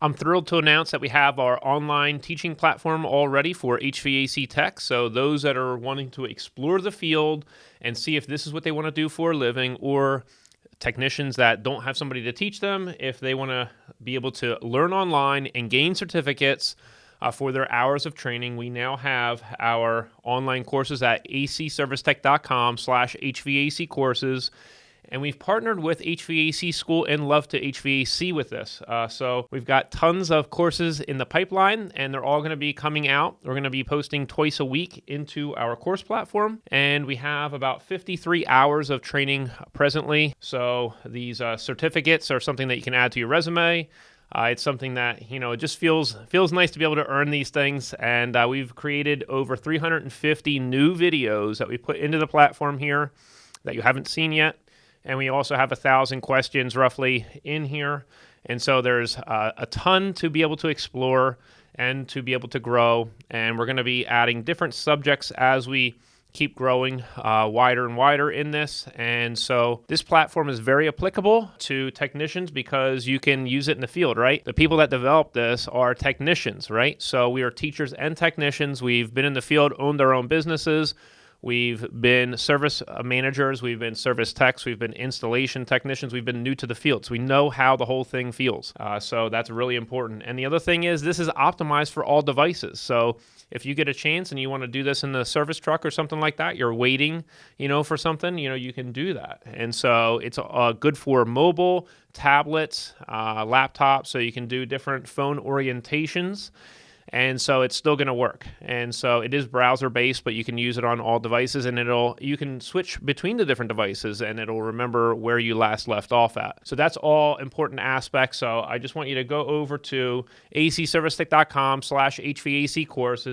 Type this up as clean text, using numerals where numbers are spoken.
I'm thrilled to announce that we have our online teaching platform all ready for HVAC tech. So those that are wanting to explore the field and see if this is what they want to do for a living, or technicians that don't have somebody to teach them, if they want to be able to learn online and gain certificates for their hours of training, we now have our online courses at acservicetech.com/HVAC courses. And we've partnered with HVAC School and Love to HVAC with this. So we've got tons of courses in the pipeline, and they're all going to be coming out. We're going to be posting twice a week into our course platform, and we have about 53 hours of training presently. So these certificates are something that you can add to your resume. It's something that, it just feels nice to be able to earn these things. And we've created over 350 new videos that we put into the platform here that you haven't seen yet. And we also have 1,000 questions roughly in here. And so there's a ton to be able to explore and to be able to grow. And we're going to be adding different subjects as we keep growing wider and wider in this. And so this platform is very applicable to technicians because you can use it in the field, right? The people that develop this are technicians, right? So we are teachers and technicians. We've been in the field, owned our own businesses. We've been service managers, we've been service techs, we've been installation technicians, we've been new to the field. So we know how the whole thing feels. So that's really important. And the other thing is this is optimized for all devices. So if you get a chance and you want to do this in the service truck or something like that, you're waiting, for something, you can do that. And so it's good for mobile, tablets, laptops, so you can do different phone orientations. And so it's still going to work. And so it is browser based, but you can use it on all devices, and you can switch between the different devices and it'll remember where you last left off at. So that's all important aspects. So I just want you to go over to acservicetech.com/HVAC courses